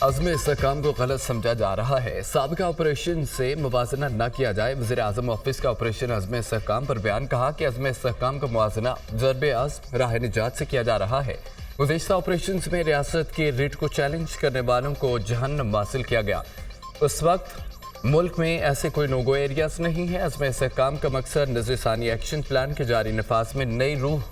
अज़्म इस्तेहकाम को गलत समझा जा रहा है। साबिका ऑपरेशन से मुवाजना न किया जाए। वज़ीर आज़म ऑफिस का ऑपरेशन अज़्म इस्तेहकाम पर बयान। कहा कि अज़्म इस्तेहकाम का मुवाजना ज़रबे अज़्म राह निजात से किया जा रहा है। गुज़िश्ता ऑपरेशन में रियासत के रिट को चैलेंज करने वालों को जहन्नम हासिल किया गया। उस वक्त मुल्क में ऐसे कोई नोगो एरियाज नहीं है। अज़्म इस्तेहकाम का मकसद नज़रसानी एक्शन प्लान के जारी नफाज में नई रूह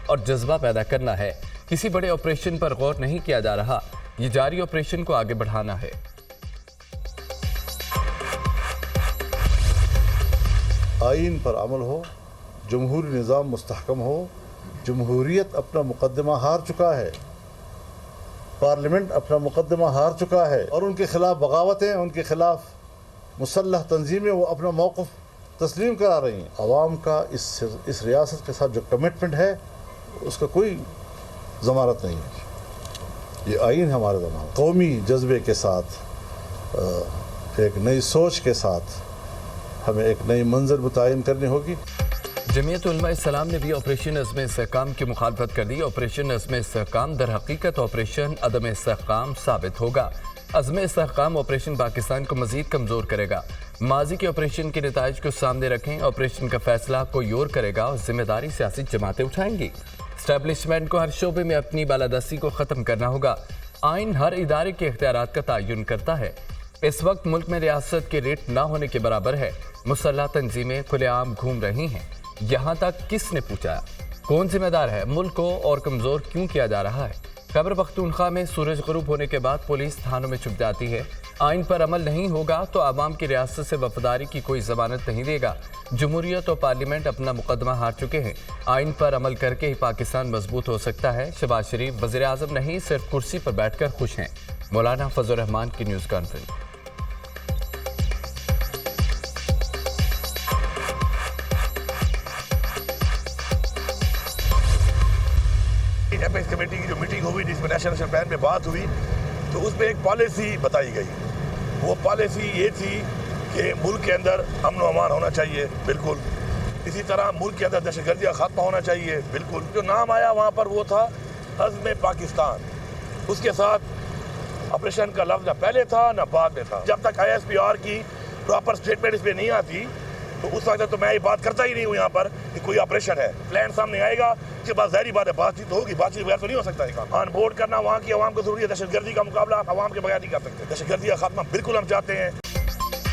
और जज्बा पैदा करना है। किसी बड़े ऑपरेशन पर गौर नहीं किया जा रहा। ये जारी ऑपरेशन को आगे बढ़ाना है। आइन पर अमल हो, जमहूरी निज़ाम मुस्तहकम हो। जमहूरियत अपना मुकदमा हार चुका है, पार्लियामेंट अपना मुकदमा हार चुका है और उनके खिलाफ बगावतें, उनके खिलाफ मुसल्लह तंजीमें वो अपना मौक़िफ़ तस्लीम करा रही हैं। आवाम का इस रियासत के साथ जो कमिटमेंट है उसका कोई ज़मानत नहीं है। ये आइन हमारे ज़मानत, कौमी जज्बे के साथ एक नई सोच के साथ हमें एक नई मंजिल मुतय्यन करनी होगी। जमीयत उलमा इस्लाम ने भी ऑपरेशन अज़्म इस्तेहकाम की मुखालफत कर दी। ऑपरेशन अज़्म इस्तेहकाम दर हकीकत ऑपरेशन अदम इस्तेहकाम साबित होगा। अज़्म इस्तेहकाम ऑपरेशन पाकिस्तान को मजीद कमज़ोर करेगा। माजी के ऑपरेशन के नताइज को सामने रखें। ऑपरेशन का फैसला कोई और करेगा और जिम्मेदारी सियासी जमातें उठाएंगी। स्टैब्लिशमेंट को हर शोबे में अपनी बालादस्ती को ख़त्म करना होगा। आइन हर इदारे के इख्तियारात का तयन करता है। इस वक्त मुल्क में रियासत के रेट ना होने के बराबर है। मुसल्लह तंजीमें खुलेआम घूम रही हैं। यहाँ तक किसने पूछा? कौन जिम्मेदार है? मुल्क को और कमज़ोर क्यों किया जा रहा है? खैबर पख्तूनख्वा में सूरज गरूब होने के बाद पुलिस थानों में छुप जाती है। आइन पर अमल नहीं होगा तो आवाम की रियासत से वफादारी की कोई जमानत नहीं देगा। जमहूरियत और पार्लियामेंट अपना मुकदमा हार चुके हैं। आइन पर अमल करके ही पाकिस्तान मजबूत हो सकता है। शहबाज शरीफ वज़ीर आज़म नहीं, सिर्फ कुर्सी पर बैठकर खुश हैं। मौलाना फजल रहमान की न्यूज़ कॉन्फ्रेंस। एपेक्स कमेटी की जो मीटिंग हुई जिसमें नेशनल प्लान में बात हुई तो उसमें एक पॉलिसी बताई गई। वो पॉलिसी ये थी कि मुल्क के अंदर अमन व अमान होना चाहिए, बिल्कुल। इसी तरह मुल्क के अंदर दहशतगर्दी का खात्मा होना चाहिए, बिल्कुल। जो नाम आया वहाँ पर वो था अज़्म पाकिस्तान। उसके साथ ऑपरेशन का लफ्ज़ न पहले था न बाद में था। जब तक ISPR की प्रॉपर स्टेटमेंट इस पर नहीं आती तो उस वक्त तो मैं ये बात करता ही नहीं हूँ यहाँ पर कि कोई ऑपरेशन है। प्लान सामने आएगा, उसके बाद ज़ाहिर बात है बातचीत होगी। बातचीत बगैर तो नहीं हो सकता है काम। ऑन बोर्ड करना वहाँ की आवाम को जरूरी है। दहशतगर्दी का मुकाबला आप आवाम के बगैर नहीं कर सकते। दहशतगर्दी का खात्मा बिल्कुल हम चाहते हैं।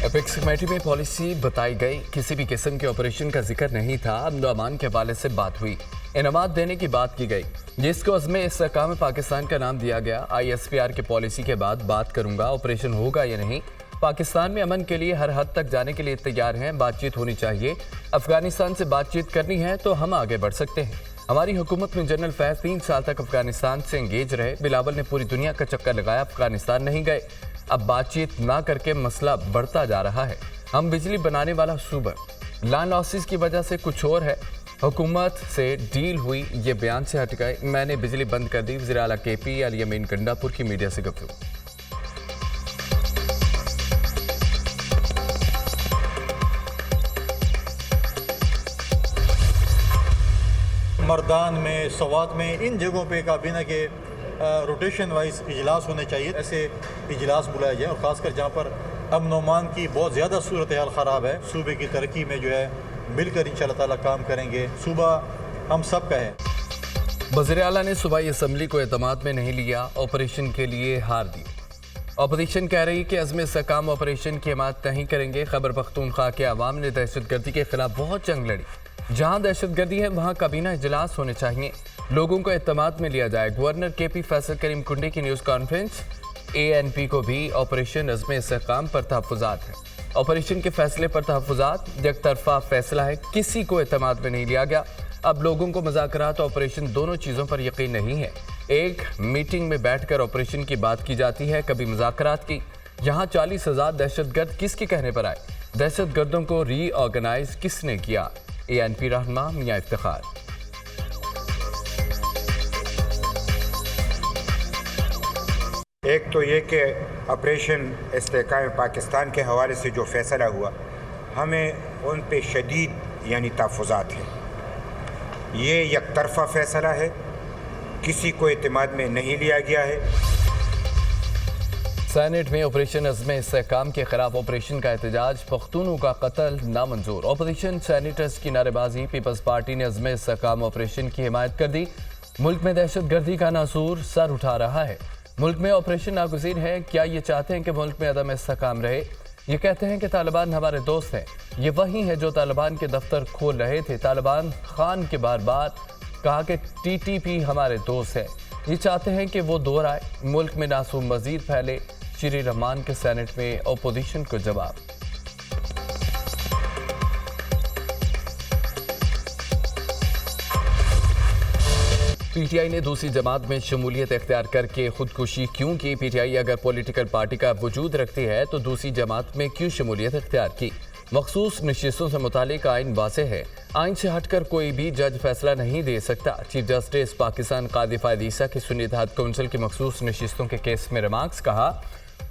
एपेक्स कमेटी में पॉलिसी बताई गई। किसी भी किस्म के ऑपरेशन का जिक्र नहीं था। अमन व अमान के हवाले से बात हुई। इनामात देने की बात की गई जिसको अज़्म इस्तेहकाम पाकिस्तान का नाम दिया गया। ISPR की पॉलिसी के बाद बात करूंगा ऑपरेशन होगा या नहीं। पाकिस्तान में अमन के लिए हर हद तक जाने के लिए तैयार हैं। बातचीत होनी चाहिए। अफगानिस्तान से बातचीत करनी है तो हम आगे बढ़ सकते हैं। हमारी हुकूमत में जनरल फैज़ 3 साल तक अफगानिस्तान से एंगेज रहे। बिलावल ने पूरी दुनिया का चक्कर लगाया, अफगानिस्तान नहीं गए। अब बातचीत ना करके मसला बढ़ता जा रहा है। हम बिजली बनाने वाला सूबा, लैंड लॉसेस की वजह से कुछ और है। हुकूमत से डील हुई, ये बयान से हट गए। मैंने बिजली बंद कर दी। वज़ीर आला KP अल यमीन गंडापुर की मीडिया से गुफ्तगू। मर्दान में, सवात में, इन जगहों पे काबीना के रोटेशन वाइज इजलास होने चाहिए। ऐसे इजलास बुलाए जाए और ख़ासकर जहाँ पर अमन व अमान की बहुत ज़्यादा सूरत हाल ख़राब है। सूबे की तरक्की में जो है मिलकर इंशाअल्लाह ताला काम करेंगे। सूबा हम सब का है। वज़ीर आला ने सूबाई असम्बली को एतमाद में नहीं लिया, ऑपरेशन के लिए हार दी। अपोजिशन कह रही कि अज़्म इस्तेहकाम ऑपरेशन की हिमायत नहीं करेंगे। खैबर पख्तूनख्वा के अवाम ने दहशतगर्दी के खिलाफ बहुत जंग लड़ी। जहां दहशतगर्दी है वहां काबीना इजलास होने चाहिए। लोगों को एतमाद में लिया जाए। गवर्नर KP फैसल करीम कुंडी की न्यूज़ कॉन्फ्रेंस। ANP को भी ऑपरेशन अज़्म इस्तेहकाम पर तहफ़्फ़ुज़ात है। ऑपरेशन के फैसले पर तहफ़्फ़ुज़ात एक तरफा फैसला है, किसी को एतमाद में नहीं लिया गया। अब लोगों को मुज़ाकरात और ऑपरेशन दोनों चीज़ों पर यकीन नहीं है। एक मीटिंग में बैठकर ऑपरेशन की बात की जाती है, कभी मुज़ाकरात की। यहाँ 40,000 दहशतगर्द किसके कहने पर आए? दहशतगर्दों को रीऑर्गेनाइज किसने किया? ANP रहनुमा मियां इफ्तिखार। एक तो ये कि ऑपरेशन इस्तेहकाम पाकिस्तान के हवाले से जो फ़ैसला हुआ, हमें उन पे शदीद यानी तहफ़्फ़ुज़ात हैं। ये एक तरफ़ा फ़ैसला है, किसी को एतमाद में नहीं लिया गया है। सेनेट में ऑपरेशन अज़्म इस्तेहकाम के खिलाफ ऑपरेशन का एहतजाज, पख्तूनों का कत्ल नामंजूर। ऑपोजिशन सेनेटर्स की नारेबाजी, पीपल्स पार्टी ने अज़्म इस्तेहकाम ऑपरेशन की हिमायत कर दी। मुल्क में दहशतगर्दी का नासूर सर उठा रहा है। मुल्क में ऑपरेशन नागुज़ीर है। क्या ये चाहते हैं कि मुल्क में अदम इस्तेहकाम रहे? ये कहते हैं कि तालिबान हमारे दोस्त हैं। ये वही है जो तालिबान के दफ्तर खोल रहे थे। तालिबान खान के बार बार कहा कि TTP हमारे दोस्त है। ये चाहते हैं कि वो दौर आए, मुल्क में नासूर मजीद फैले। श्री रहमान के सेनेट में अपोजिशन को जवाब। PTI ने दूसरी जमात में शमूलियत इख्तियार करके खुदकुशी क्यों की? PTI अगर पॉलिटिकल पार्टी का वजूद रखती है तो दूसरी जमात में क्यों शमूलियत इख्तियार की? मखसूस नशिस्तों से मुतालिक आइन वाज़ेह है। आइन से हटकर कोई भी जज फैसला नहीं दे सकता। चीफ जस्टिस पाकिस्तान कादी फ़ायद ईसा की सुन्नी इत्तेहाद कौंसिल की मखसूस नशिस्तों के केस में रिमार्क्स कहा,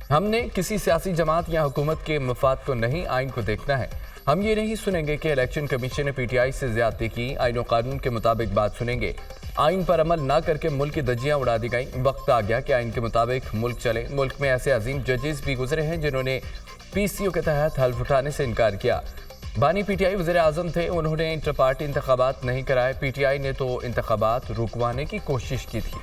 हमने किसी सियासी जमात या हुकूमत के मफाद को नहीं, आइन को देखना है। हम ये नहीं सुनेंगे कि इलेक्शन कमीशन ने PTI से ज्यादती की। आइन और कानून के मुताबिक बात सुनेंगे। आइन पर अमल ना करके मुल्क की धज्जियां उड़ा दी गई। वक्त आ गया कि आइन के मुताबिक मुल्क चले। मुल्क में ऐसे अजीम जजेस भी गुजरे हैं जिन्होंने PCO के तहत हल्फ उठाने से इनकार किया। बानी PTI वज़ीर आज़म थे, उन्होंने इंटर पार्टी इंतखाबात नहीं कराए। PTI ने तो इंतखाबात रुकवाने की कोशिश की थी।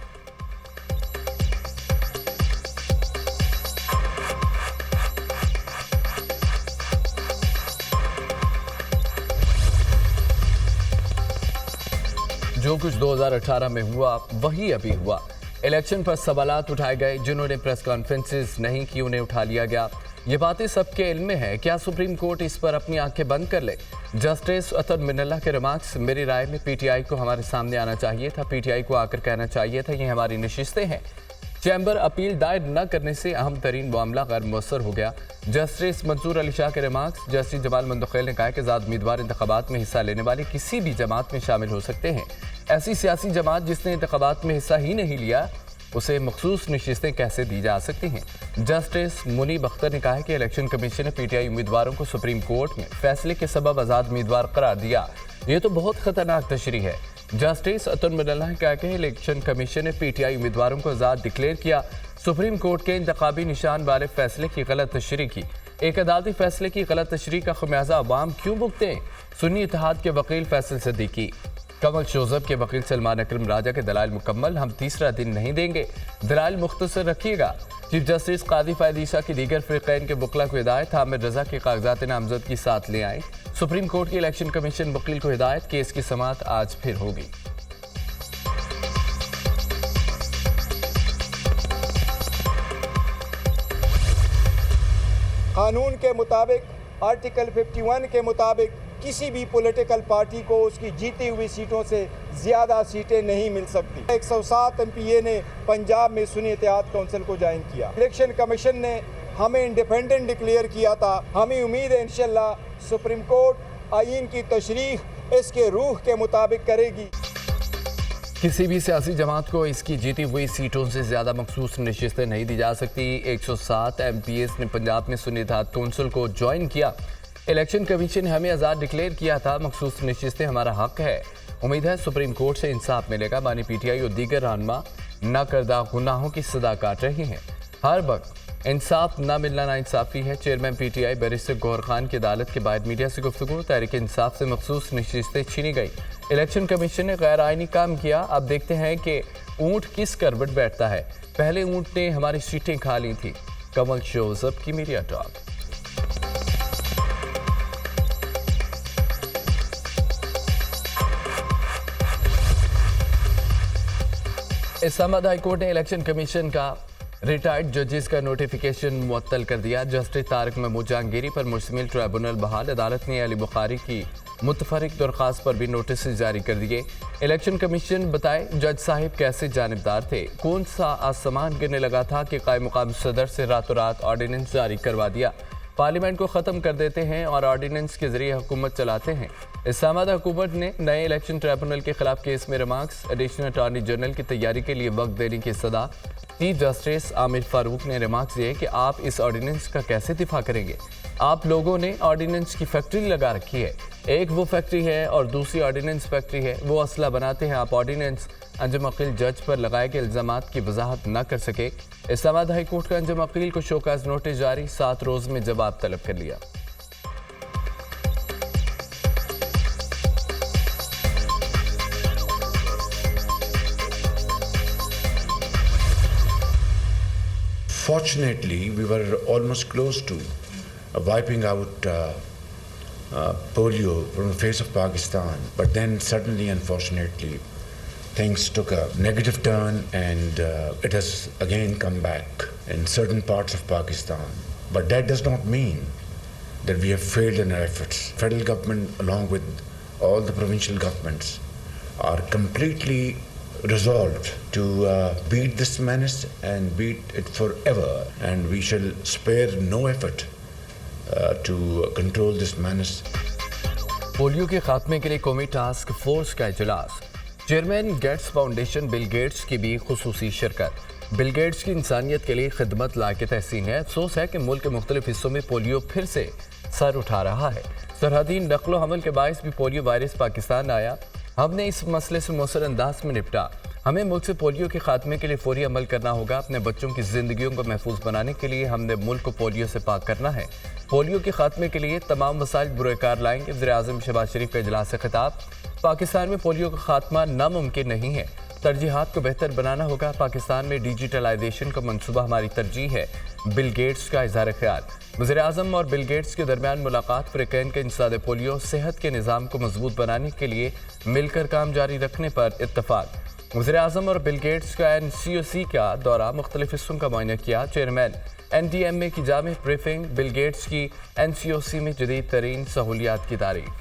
जो कुछ 2018 में हुआ वही अभी हुआ। इलेक्शन पर सवालात उठाए गए। जिन्होंने प्रेस कॉन्फ्रेंसेस नहीं की उन्हें उठा लिया गया। ये बातें सबके इल्म में है। क्या सुप्रीम कोर्ट इस पर अपनी आंखें बंद कर ले? जस्टिस अतर मिनल्ला के रिमार्क्स, मेरी राय में PTI को हमारे सामने आना चाहिए था। PTI को आकर कहना चाहिए था ये हमारी नशिस्तें हैं। चैम्बर अपील दायर न करने से अहम तरीन मामला गैर मुअस्सर हो गया। जस्टिस मंसूर अली शाह के रिमार्क्स, जस्टिस जमाल मंदखेल ने कहा कि ज़ात उम्मीदवार इंतखाबात में हिस्सा लेने वाले किसी भी जमात में शामिल हो सकते हैं। ऐसी सियासी जमात जिसने इंतखाबात में हिस्सा ही नहीं लिया उसे मखसूस नशिस्तें कैसे दी जा सकती हैं? जस्टिस मुनीब अख्तर ने कहा है कि इलेक्शन कमीशन ने PTI उम्मीदवारों को सुप्रीम कोर्ट में फैसले के सबब आज़ाद उम्मीदवार करार दिया। ये तो बहुत खतरनाक तशरी है। जस्टिस अतर मिनल्ला ने कहा कि इलेक्शन कमीशन ने PTI उम्मीदवारों को आज़ाद डिक्लेयर किया। सुप्रीम कोर्ट के इंतखाबी निशान वाले फैसले की गलत तशरी की। एक अदालती फैसले की गलत तशरी का खमियाजा अवाम क्यों भुगते? सुन्नी इत्तेहाद के वकील फैसल सिद्दीकी। कमल शोजब के वकील सलमान अकरम राजा के दलाइल मुकम्मल, हम तीसरा दिन नहीं देंगे, दलाइल मुख्तसर रखिएगा। चीफ जस्टिस कादी फ़ायद ईसा की दीगर फ़रीक़ैन के वकला को हिदायत, आमिर रजा के कागजात नामजदगी साथ ले आए। सुप्रीम कोर्ट के इलेक्शन कमीशन वकील को हिदायत, केस की समाअत आज फिर होगी। कानून के मुताबिक, आर्टिकल 51 के मुताबिक किसी भी पॉलिटिकल पार्टी को उसकी जीती हुई सीटों से ज़्यादा सीटें नहीं मिल सकती। 107 MPA ने पंजाब में सुन्नी इत्तेहाद कौंसिल को ज्वाइन किया। इलेक्शन कमीशन ने हमें इंडिपेंडेंट डिक्लेयर किया था। हमें उम्मीद है इंशाल्लाह सुप्रीम कोर्ट आईन की तशरीह इसके रूह के मुताबिक करेगी। किसी भी सियासी जमात को इसकी जीती हुई सीटों से ज़्यादा मखसूस नशिस्तें नहीं दी जा सकती। 107 MPAs ने पंजाब में सुन्नी इत्तेहाद कौंसिल को ज्वाइन किया। इलेक्शन कमीशन ने हमें आज़ाद डिक्लेयर किया था। मखसूस नशिस्तें हमारा हक है। उम्मीद है सुप्रीम कोर्ट से इंसाफ मिलेगा। बानी PTI और दीगर रहनुमा न करदा गुनाहों की सदा काट रही हैं। हर वक्त इंसाफ न मिलना नाइंसाफ़ी है। Chairman PTI barrister Gohar Khan की अदालत के बाद मीडिया से गुफ्तगू, तहरीक इंसाफ से मखसूस नशिस्तें छीनी गई। इलेक्शन कमीशन ने गैर आइनी काम किया। अब देखते हैं कि ऊँट किस करवट बैठता है। पहले ऊँट ने हमारी सीटें खा ली थी। कमल शोजब की media talk. Islamabad high court ने इलेक्शन कमीशन का रिटायर्ड जजेस का नोटिफिकेशन मुअत्तल कर दिया। जस्टिस तारिक महमूद जहांगीरी पर मुश्तमिल ट्राइब्यूनल बहाल। अदालत ने अली बुखारी की मुतफरिक दरख्वास्त पर भी नोटिस जारी कर दिए। इलेक्शन कमीशन बताए जज साहिब कैसे जानिबदार थे। कौन सा आसमान गिरने लगा था कि कायम मुकाम सदर से रातों रात ऑर्डिनेंस जारी करवा दिया। पार्लियामेंट को ख़त्म कर देते हैं और ऑर्डिनेंस के जरिए हुकूमत चलाते हैं। इस्लामाबाद हुकूमत ने नए इलेक्शन ट्रिब्यूनल के खिलाफ केस में रिमार्क्स, एडिशनल अटॉर्नी जनरल की तैयारी के लिए वक्त देने की सदा। चीफ जस्टिस आमिर फारूक ने रिमार्क्स दिए कि आप इस ऑर्डिनेंस का कैसे दिफा करेंगे। आप लोगों ने ऑर्डिनेंस की फैक्ट्री लगा रखी है। एक वो फैक्ट्री है और दूसरी ऑर्डिनेंस फैक्ट्री है। वो असला बनाते हैं। आप ऑर्डिनेंस अंजुम अकील जज पर लगाए गए इल्जामात की वजाहत न कर सके। इस्लामाबाद हाई कोर्ट का अंजुम अकील को शोकाज नोटिस जारी, 7 रोज में जवाब तलब कर लिया। Fortunately, we were almost close to wiping out polio from the face of Pakistan. But then suddenly, unfortunately, things took a negative turn and it has again come back in certain parts of Pakistan. But that does not mean that we have failed in our efforts. Federal government, along with all the provincial governments, are completely resolved to beat this menace and beat it forever, and we shall spare no effort to control this menace. Polio के खात्मे के लिए कौमी task force का इजलास। Chairman Gates Foundation Bill Gates की भी खुसूसी शिरकत। बिल गेट्स की इंसानियत के लिए खिदमत लायक तहसीन है। अफसोस है कि मुल्क के मुख्तलिफ हिस्सों में पोलियो फिर से सर उठा रहा है। सरहदी नकलो हमल के बायस भी पोलियो वायरस पाकिस्तान आया। हमने इस मसले से मौसर अंदाज में निपटा। हमें मुल्क से पोलियो के खात्मे के लिए फौरी अमल करना होगा। अपने बच्चों की जिंदगियों को महफूज बनाने के लिए हमने मुल्क को पोलियो से पाक करना है। पोलियो के खात्मे के लिए तमाम वसाइल बुरेकार लाएंगे। वज़ीर-ए-आज़म शहबाज शरीफ का इजलास से खिताब। पाकिस्तान में पोलियो का खात्मा नामुमकिन नहीं है, तरजीहात को बेहतर बनाना होगा। पाकिस्तान में डिजिटलाइजेशन का मंसूबा हमारी तरजीह है। बिल गेट्स का इज़हार ख्याल। वज़ीर-ए-आज़म और बिल गेट्स के दरमियान मुलाकात। फ़रीक़ैन के इंसदाद पोलियो सेहत के निज़ाम को मजबूत बनाने के लिए मिलकर काम जारी रखने पर इत्तफाक। वज़ीर-ए-आज़म और बिल गेट्स का NCOC का दौरा, मुख्तलिफ हिस्सों का मुआयना किया। चेयरमैन NDMA की जामे ब्रीफिंग। बिल गेट्स की NCOC में जदीद तरीन सहूलियात की तारीफ।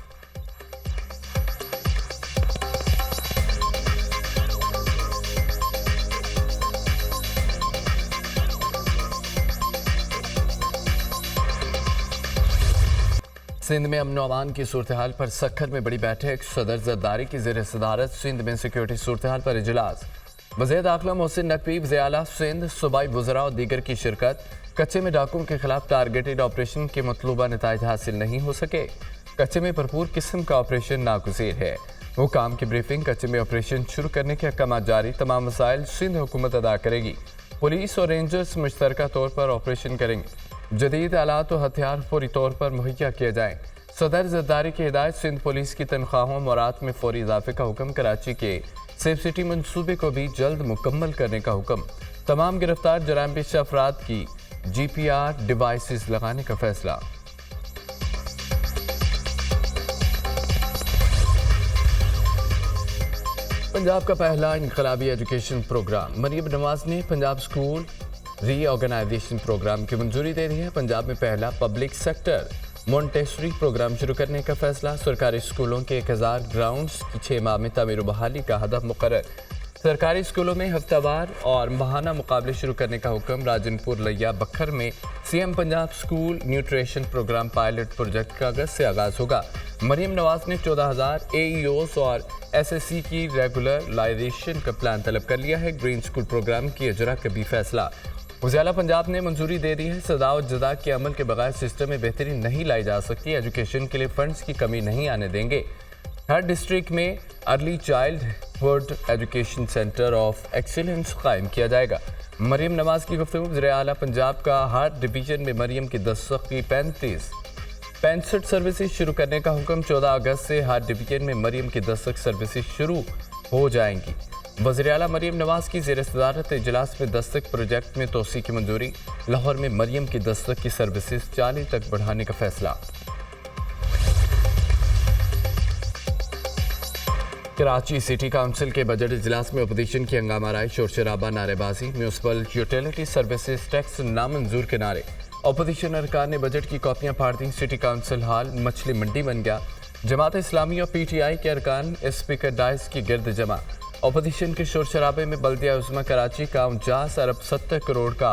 सिंध में अमन अमान की सूरत हाल पर सक्खर में बड़ी बैठक। सदर जरदारी की ज़ेर सदारत सिंध में सिक्योरिटी सूरत हाल पर इजलास। वज़ीर दाखिला मोहसिन नकवी, वज़ीर आला सिंध, सूबाई वज़रा और दीगर की शिरकत। कच्चे में डाकुओं के खिलाफ टारगेटेड ऑपरेशन के मतलूबा नताइज हासिल नहीं हो सके। कच्चे में भरपूर किस्म का ऑपरेशन नागुज़ीर है। हुकाम की ब्रीफिंग। कच्चे में ऑपरेशन शुरू करने के अहकाम जारी। तमाम वसाइल सिंध हुकूमत अदा करेगी। पुलिस और रेंजर्स मुश्तरका तौर पर ऑपरेशन करेंगे। जदीद आलात और हथियार फौरी तौर पर मुहैया किए जाएँ। सदर जरदारी की हिदायत। सिंध पुलिस की तनख्वाहों मौरात में फौरी इजाफे का हुक्म। कराची के सेफ सिटी मंसूबे को भी जल्द मुकम्मल करने का हुक्म। तमाम गिरफ्तार जराइम पेशा अफराद की GPR डिवाइसेस लगाने का फैसला। पंजाब का पहला इनकलाबी एजुकेशन प्रोग्राम। मरियम नवाज ने पंजाब स्कूल रीऑर्गेनाइजेशन प्रोग्राम की मंजूरी दे दी है। पंजाब में पहला पब्लिक सेक्टर मोंटेसरी प्रोग्राम शुरू करने का फैसला। सरकारी स्कूलों के 1000 ग्राउंड्स की 6 माह में तमीर व बहाली का हदफ मुकर्रर। सरकारी स्कूलों में हफ्तावार और माहाना मुकाबले शुरू करने का हुक्म। राजनपुर लिया बखर में CM Punjab school nutrition programme pilot project का अगस्त से आगाज होगा। मरियम नवाज ने 14,000 AEOs और SSC की रेगुलराइजेशन का प्लान तलब कर लिया है। ग्रीन स्कूल प्रोग्राम की अजरा का भी फैसला। वज़ीर पंजाब ने मंजूरी दे दी है। सदा और जदा के अमल के बगैर सिस्टम में बेहतरी नहीं लाई जा सकती। एजुकेशन के लिए फंड्स की कमी नहीं आने देंगे। हर डिस्ट्रिक्ट में early childhood education centre of excellence कायम किया जाएगा। मरियम नवाज की गुफ्तगू। वज़ीर आला पंजाब का हर डिवीजन में मरियम की दस्तक की 65 सर्विसेज शुरू करने का हुक्म। 14 अगस्त से हर डिवीजन में मरियम की दस्तक सर्विसेज शुरू हो जाएंगी। वज़ीर आला मरियम नवाज की ज़ेर सदारत इजलास में दस्तक प्रोजेक्ट में तोसी की मंजूरी। लाहौर में मरियम की दस्तक की सर्विसेज 40 तक बढ़ाने का फैसला। कराची सिटी काउंसिल के बजट इजलास में अपोजिशन की हंगामा राय, शोर शराबा, नारेबाजी। म्यूनसिपल यूटिलिटी सर्विसेज टैक्स नामंजूर के नारे। अपोजिशन अरकान ने बजट की कॉपियां फाड़ दी। सिटी काउंसिल हाल मछली मंडी बन गया। जमात इस्लामी और PTI के अरकान स्पीकर डाइस की गिरद जमा। अपोजिशन के शोर शराबे में बल्दिया उज़्मा कराची का 49 अरब 70 करोड़ का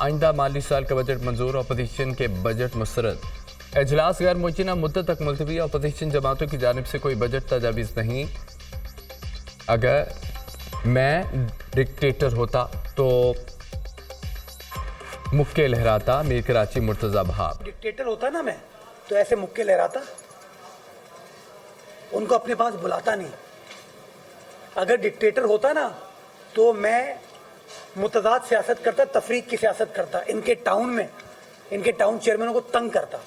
आइंदा माली साल का बजट मंजूर। अपोजिशन के बजट मुस्तरद। इजलास गैर मुय्यना मुद्दत तक मुलतवी। अपोजिशन जमातों की जानिब से कोई बजट तजावीज़ नहीं। अगर मैं डिक्टेटर होता तो मुक्के लहराता मीर कराची मुर्तज़ा बहाब। डिक्टेटर होता ना मैं तो ऐसे मुक्के लहराता, उनको अपने पास बुलाता नहीं। अगर डिक्टेटर होता ना तो मैं मुतज़ाद सियासत करता, तफरीक की सियासत करता, इनके टाउन में इनके टाउन चेयरमैनों को तंग करता।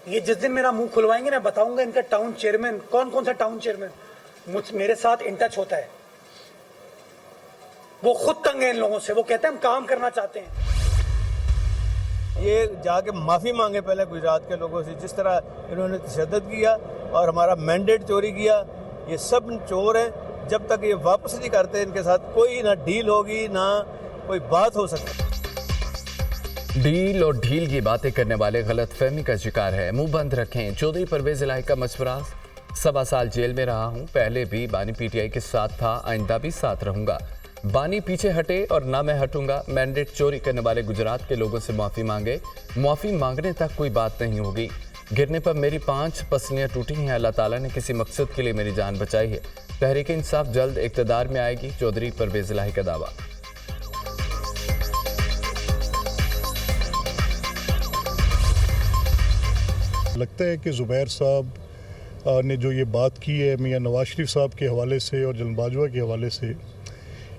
ये जिस दिन मेरा मुंह खुलवाएंगे ना, बताऊंगा इनका टाउन चेयरमैन कौन कौन सा टाउन चेयरमैन मेरे साथ इन टच होता है। वो खुद तंग है इन लोगों से, वो कहते हैं हम काम करना चाहते हैं। ये जाके माफ़ी मांगे पहले गुजरात के लोगों से, जिस तरह इन्होंने तशद्दुद किया और हमारा मैंडेट चोरी किया। ये सब चोर हैं, जब तक ये वापस नहीं करते इनके साथ कोई ना डील होगी ना कोई बात हो सकती। डील और ढील की बातें करने वाले गलत फहमी का शिकार है, मुंह बंद रखें। चौधरी परवेज इलाही का मशवरा, 7 साल जेल में रहा हूं, पहले भी बानी पीटीआई के साथ था, आइंदा भी साथ रहूंगा। बानी पीछे हटे और ना मैं हटूंगा। मैंडेट चोरी करने वाले गुजरात के लोगों से माफ़ी मांगे, माफ़ी मांगने तक कोई बात नहीं होगी। गिरने पर मेरी 5 पसलियाँ टूटी हैं, अल्लाह ताला ने किसी मकसद के लिए मेरी जान बचाई है। तहरीक इंसाफ जल्द इक़्तिदार में आएगी, चौधरी परवेज इलाही का दावा। लगता है कि ज़ुबैर साहब ने जो ये बात की है मियां नवाज शरीफ साहब के हवाले से और जनरल बाजवा के हवाले से,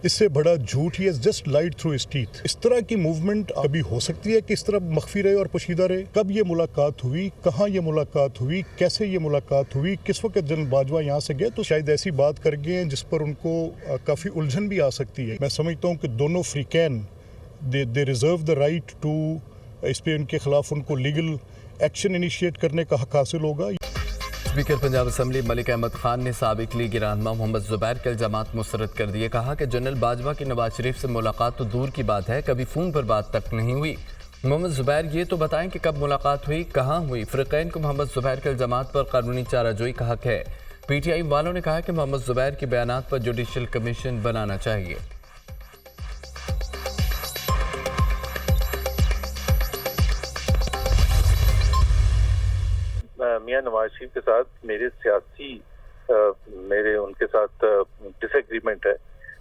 इससे बड़ा झूठ, ही जस्ट लाइड थ्रू हिज टीथ। इस तरह की मूवमेंट अभी हो सकती है कि इस तरह मख्फी रहे और पोशीदा रहे। कब ये मुलाकात हुई, कहाँ ये मुलाकात हुई, कैसे ये मुलाकात हुई, किस वक्त जनरल बाजवा यहाँ से गए, तो शायद ऐसी बात कर गए हैं जिस पर उनको काफ़ी उलझन भी आ सकती है। मैं समझता हूँ कि दोनों फ्रीकैन दे रिजर्व द राइट टू, इस पर उनके खिलाफ उनको लीगल एक्शन इनिशिएट करने का हक हासिल होगा। स्पीकर पंजाब असम्बली मलिक अहमद खान ने साबिक लीगी रहनुमा मोहम्मद जुबैर के इल्जामात मुस्तरद कर दिए। कहा कि जनरल बाजवा की नवाज शरीफ से मुलाकात तो दूर की बात है, कभी फ़ोन पर बात तक नहीं हुई। मोहम्मद जुबैर ये तो बताएं कि कब मुलाकात हुई, कहाँ हुई। फ़रीक़ैन को मोहम्मद जुबैर के इल्जामात पर कानूनी चाराजोई का हक है। पीटीआई वालों ने कहा कि मोहम्मद जुबैर के बयानात पर जुडिशल कमीशन बनाना चाहिए। मियां नवाज शरीफ के साथ मेरे सियासी मेरे उनके साथ डिसएग्रीमेंट है,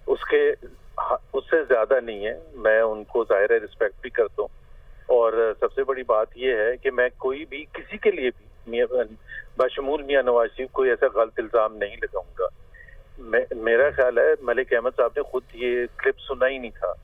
उससे ज़्यादा नहीं है। मैं उनको ज़ाहिर है रिस्पेक्ट भी करता हूँ, और सबसे बड़ी बात यह है कि मैं कोई भी किसी के लिए भी बशमूल मियां नवाज शरीफ कोई ऐसा गलत इल्ज़ाम नहीं लगाऊंगा। मेरा ख्याल है मलिक अहमद साहब ने खुद ये क्लिप सुना ही नहीं था।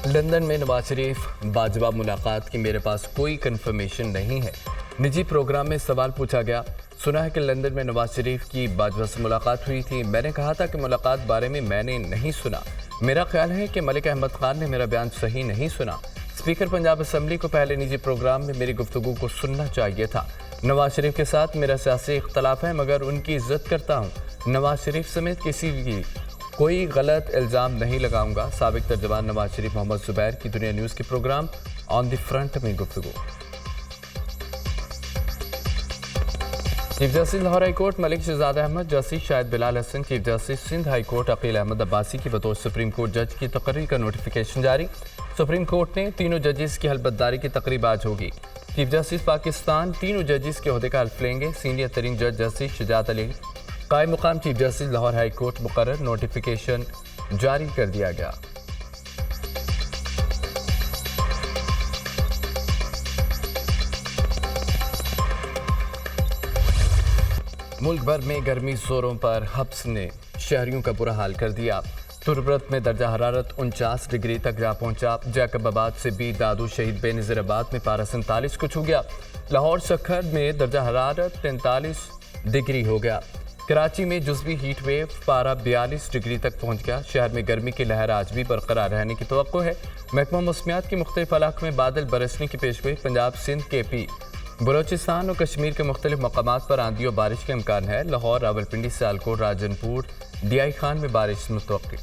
लंदन में नवाज शरीफ बाजवा मुलाकात की मेरे पास कोई कंफर्मेशन नहीं है। निजी प्रोग्राम में सवाल पूछा गया, सुना है कि लंदन में नवाज शरीफ की बाजवा से मुलाकात हुई थी। मैंने कहा था कि मुलाकात बारे में मैंने नहीं सुना। मेरा ख्याल है कि मलिक अहमद खान ने मेरा बयान सही नहीं सुना। स्पीकर पंजाब असम्बली को पहले निजी प्रोग्राम में मेरी गुफ्तगू को सुनना चाहिए था। नवाज शरीफ के साथ मेरा सियासी इख्तलाफ है, मगर उनकी इज्जत करता हूँ। नवाज शरीफ समेत किसी की कोई गलत इल्ज़ाम नहीं लगाऊंगा। साबिक तर्जमान नवाज शरीफ मोहम्मद जुबैर की दुनिया न्यूज़ के प्रोग्राम ऑन द फ्रंट में गुफ्तगू। Chief justice Lahore high court Malik Shahzad Ahmad, justice Shahid Bilal Hasan, chief justice Sindh high court Aqeel Ahmed Abbasi की बतौर सुप्रीम कोर्ट जज की तकरीर का नोटिफिकेशन जारी। सुप्रीम कोर्ट ने तीनों जजेस की हलफबर्दारी की तकरीब आज होगी। चीफ जस्टिस पाकिस्तान तीनों जजेस के ओहदे का हल्फ लेंगे। सीनियर तरीन जज जस्टिस शुजात अली कायम मुकाम chief justice Lahore high court मुकर्रर। नोटिफिकेशन जारी कर दिया गया। मुल्क भर में गर्मी जोरों पर, हब्स ने शहरियों का बुरा हाल कर दिया। तुर्बत में दर्जा हरारत 49 डिग्री तक जा पहुंचा। जैकबाबाद से भी दादू शहीद बेनज़ीराबाद में पारा 47 को छू गया। लाहौर सखर में दर्जा हरारत 43 डिग्री हो गया। कराची में जुज़वी हीट वेव, पारा 42 डिग्री तक पहुंच गया। शहर में गर्मी की लहर आज भी बरकरार रहने की तवक्को है। महकमा मौसमियात की मुख्तलिफ इलाकों में बादल बरसने की पेशगोई। पंजाब, सिंध, केपी, बलोचिस्तान और कश्मीर के मुख्तलिफ मकामात पर आंधी और बारिश का इम्कान है। लाहौर, रावलपिंडी, सियालकोट, राजनपुर, डीआई खान में बारिश मुतवक्की।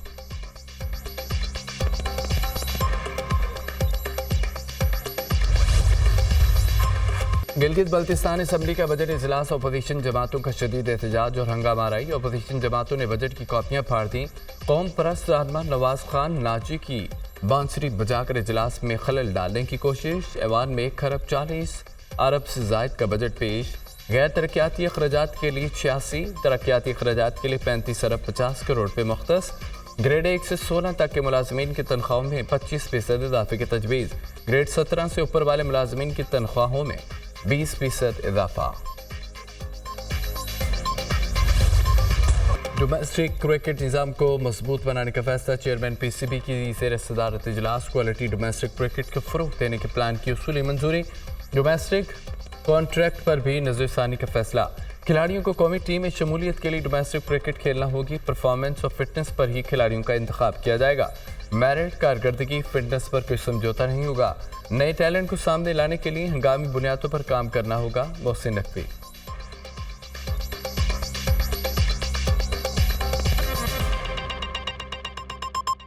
गिलगित बल्तिस्तान असम्बली का बजट इजलास, अपोजिशन जमातों का शदीद एहतजाज और हंगामा रही। अपोजिशन जमातों ने बजट की कॉपियां फाड़ दी। कौम परस्त रहनुमा नवाज खान नाजी की बांसुरी बजाकर इजलास में खलल डालने की कोशिश। ऐवान में 1 खरब 40 अरब से जायद का बजट पेश। गैर तरक्याती अखराजात के लिए 86, तरक्याती अखराजात के लिए 35 अरब 50 करोड़ रुपये मुख्तस। ग्रेड 1 से 16 तक के मुलाजमीन की तनख्वाहों में 25% इजाफे की तजवीज़। ग्रेड 17 से ऊपर वाले मुलाजमीन की तनख्वाहों में 20% इजाफा। डोमेस्टिक क्रिकेट निज़ाम को मजबूत बनाने का फैसला। चेयरमैन PCB की ज़ेर सदारत इजलास क्वालिटी डोमेस्टिक क्रिकेट को फ़रोग़ देने के प्लान की उसूली मंजूरी। डोमेस्टिक कॉन्ट्रैक्ट पर भी नज़रसानी का फैसला। खिलाड़ियों को कौमी टीम में शमूलियत के लिए डोमेस्टिक क्रिकेट खेलना होगी। परफॉर्मेंस और फिटनेस पर ही खिलाड़ियों का इंतखाब किया जाएगा। मेरिट, कारकर्दगी, फिटनेस पर कोई समझौता नहीं होगा। नए टैलेंट को सामने लाने के लिए हंगामी बुनियादों पर काम करना होगा। मोहसिन नकवी।